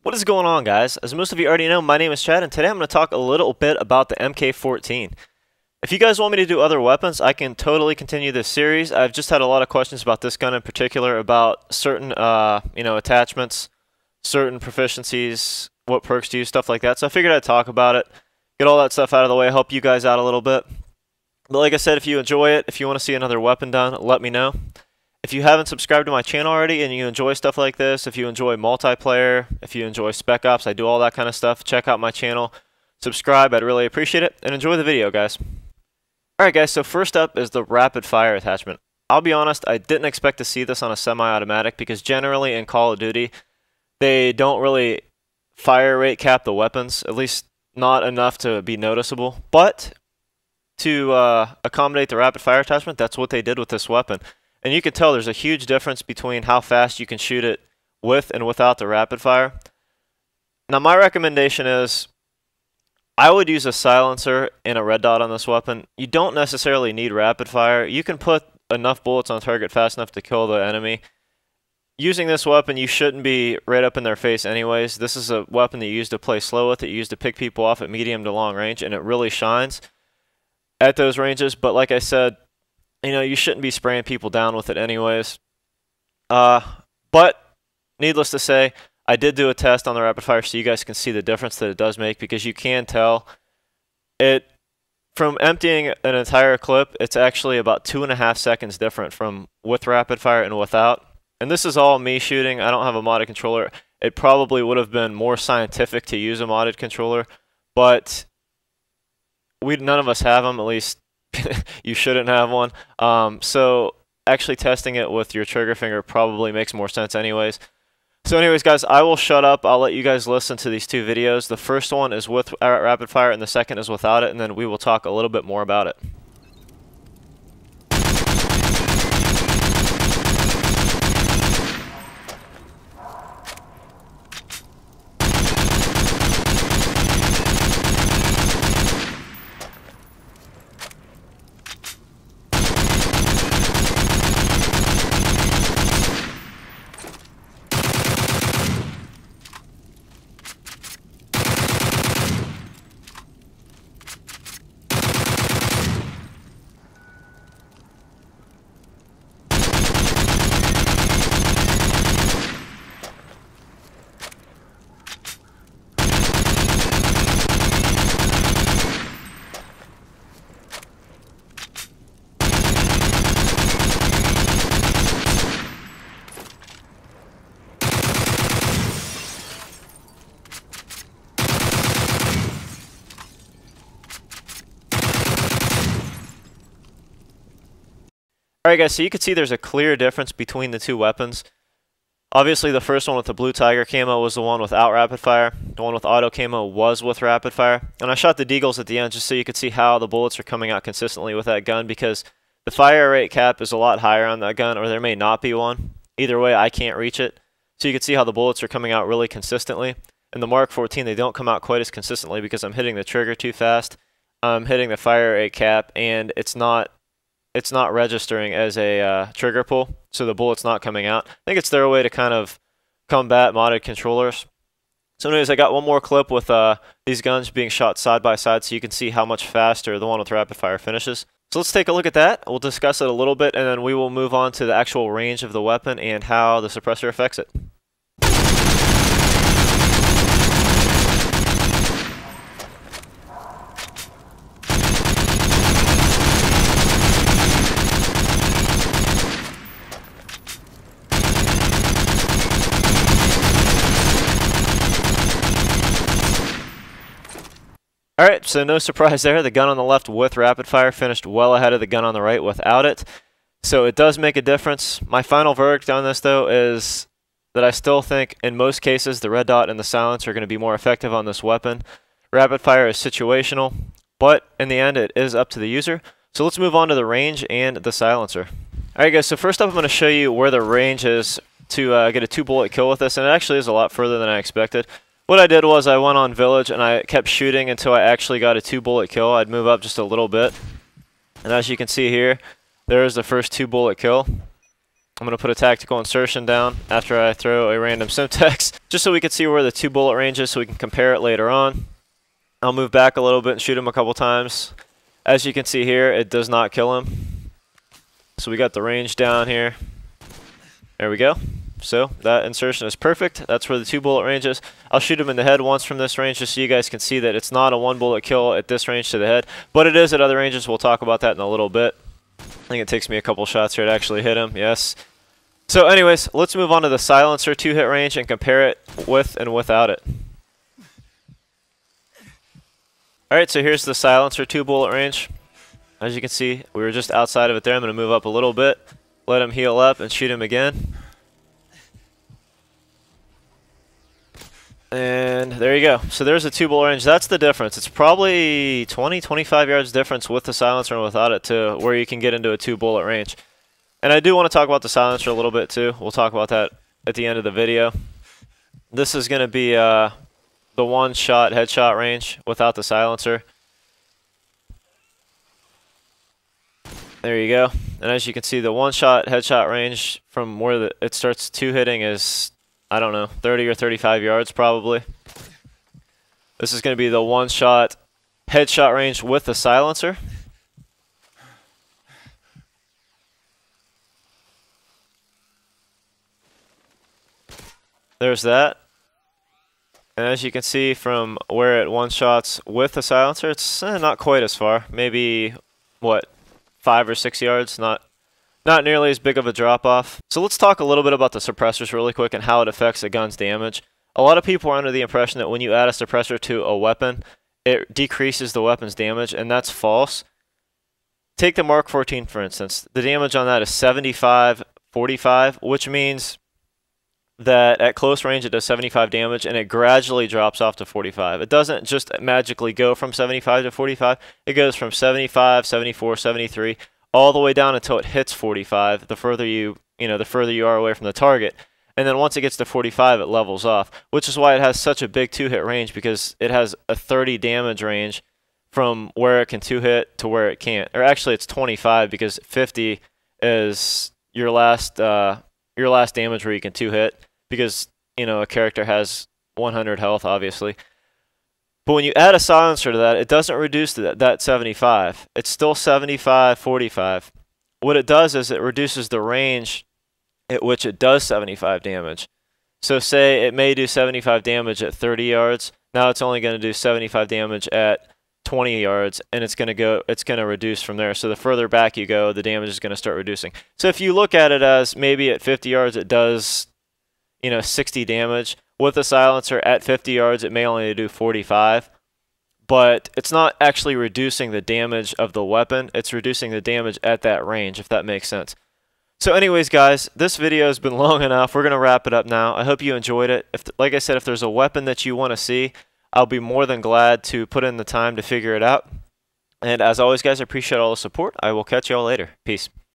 What is going on, guys? As most of you already know, my name is Chad, and today I'm going to talk a little bit about the MK14. If you guys want me to do other weapons, I can totally continue this series. I've just had a lot of questions about this gun in particular, about certain, attachments, certain proficiencies, what perks to use, stuff like that. So I figured I'd talk about it, get all that stuff out of the way, help you guys out a little bit. But like I said, if you enjoy it, if you want to see another weapon done, let me know. If you haven't subscribed to my channel already and you enjoy stuff like this, if you enjoy multiplayer, if you enjoy Spec Ops, I do all that kind of stuff, check out my channel, subscribe, I'd really appreciate it, and enjoy the video, guys. Alright guys, so first up is the rapid fire attachment. I'll be honest, I didn't expect to see this on a semi-automatic because generally in Call of Duty, they don't really fire rate cap the weapons, at least not enough to be noticeable. But to accommodate the rapid fire attachment, that's what they did with this weapon. And you can tell there's a huge difference between how fast you can shoot it with and without the rapid fire. Now my recommendation is I would use a silencer and a red dot on this weapon. You don't necessarily need rapid fire. You can put enough bullets on target fast enough to kill the enemy. Using this weapon, you shouldn't be right up in their face anyways. This is a weapon that you use to play slow with, that you use to pick people off at medium to long range, and it really shines at those ranges. But like I said, you shouldn't be spraying people down with it anyways. But needless to say, I did do a test on the rapid fire so you guys can see the difference that it does make, because you can tell it from emptying an entire clip. It's actually about 2.5 seconds different from with rapid fire and without. And this is all me shooting. I don't have a modded controller. It probably would have been more scientific to use a modded controller, but none of us have them, at least you shouldn't have one. So actually testing it with your trigger finger probably makes more sense anyways. So anyways, guys, I will shut up. I'll let you guys listen to these two videos. The first one is with rapid fire and the second is without it, and then we will talk a little bit more about it. Alright guys, so you can see there's a clear difference between the two weapons. Obviously the first one with the blue tiger camo was the one without rapid fire. The one with auto camo was with rapid fire. And I shot the deagles at the end just so you could see how the bullets are coming out consistently with that gun, because the fire rate cap is a lot higher on that gun, or there may not be one. Either way, I can't reach it. So you can see how the bullets are coming out really consistently. In the MK14, they don't come out quite as consistently because I'm hitting the trigger too fast. I'm hitting the fire rate cap, and it's not registering as a trigger pull, so the bullet's not coming out. I think it's their way to kind of combat modded controllers. So anyways, I got one more clip with these guns being shot side by side so you can see how much faster the one with rapid fire finishes. So let's take a look at that. We'll discuss it a little bit, and then we will move on to the actual range of the weapon and how the suppressor affects it. Alright, so no surprise there. The gun on the left with rapid fire finished well ahead of the gun on the right without it. So it does make a difference. My final verdict on this, though, is that I still think in most cases the red dot and the silence are going to be more effective on this weapon. Rapid fire is situational, but in the end it is up to the user. So let's move on to the range and the silencer. Alright guys, so first up I'm going to show you where the range is to get a 2-bullet kill with this, and it actually is a lot further than I expected. What I did was I went on village and I kept shooting until I actually got a 2-bullet kill. I'd move up just a little bit. And as you can see here, there's the first 2-bullet kill. I'm going to put a tactical insertion down after I throw a random Simtex, just so we can see where the 2 bullet range is so we can compare it later on. I'll move back a little bit and shoot him a couple times. As you can see here, it does not kill him. So we got the range down here. There we go. So that insertion is perfect. That's where the 2 bullet range is. I'll shoot him in the head once from this range just so you guys can see that it's not a 1 bullet kill at this range to the head, but it is at other ranges. We'll talk about that in a little bit. I think it takes me a couple shots here to actually hit him. Yes. So anyways, let's move on to the silencer 2-hit range and compare it with and without it. Alright, so here's the silencer 2 bullet range. As you can see, we were just outside of it there. I'm going to move up a little bit, let him heal up, and shoot him again. And there you go. So there's a 2 bullet range. That's the difference. It's probably 20-25 yards difference with the silencer and without it to where you can get into a 2 bullet range. And I do want to talk about the silencer a little bit too. We'll talk about that at the end of the video. This is going to be the 1-shot headshot range without the silencer. There you go. And as you can see, the 1-shot headshot range from where it starts 2-hitting is, I don't know, 30 or 35 yards probably. This is going to be the 1-shot headshot range with the silencer. There's that. And as you can see from where it 1-shots with the silencer, it's not quite as far. Maybe, what, 5 or 6 yards? Not nearly as big of a drop-off. So let's talk a little bit about the suppressors really quick and how it affects a gun's damage. A lot of people are under the impression that when you add a suppressor to a weapon, it decreases the weapon's damage, and that's false. Take the MK14, for instance. The damage on that is 75-45, which means that at close range it does 75 damage, and it gradually drops off to 45. It doesn't just magically go from 75 to 45. It goes from 75, 74, 73, all the way down until it hits 45. The further you are away from the target. And then once it gets to 45, it levels off, which is why it has such a big 2-hit range, because it has a 30 damage range from where it can 2-hit to where it can't. Or actually, it's 25, because 50 is your last damage where you can 2-hit, because, a character has 100 health, obviously. But when you add a silencer to that, it doesn't reduce that 75. It's still 75-45. What it does is it reduces the range at which it does 75 damage. So say it may do 75 damage at 30 yards. Now it's only going to do 75 damage at 20 yards, and it's going to reduce from there. So the further back you go, the damage is going to start reducing. So if you look at it as maybe at 50 yards it does 60 damage. With a silencer at 50 yards, it may only do 45. But it's not actually reducing the damage of the weapon. It's reducing the damage at that range, if that makes sense. So anyways, guys, this video has been long enough. We're going to wrap it up now. I hope you enjoyed it. Like I said, if there's a weapon that you want to see, I'll be more than glad to put in the time to figure it out. And as always, guys, I appreciate all the support. I will catch you all later. Peace.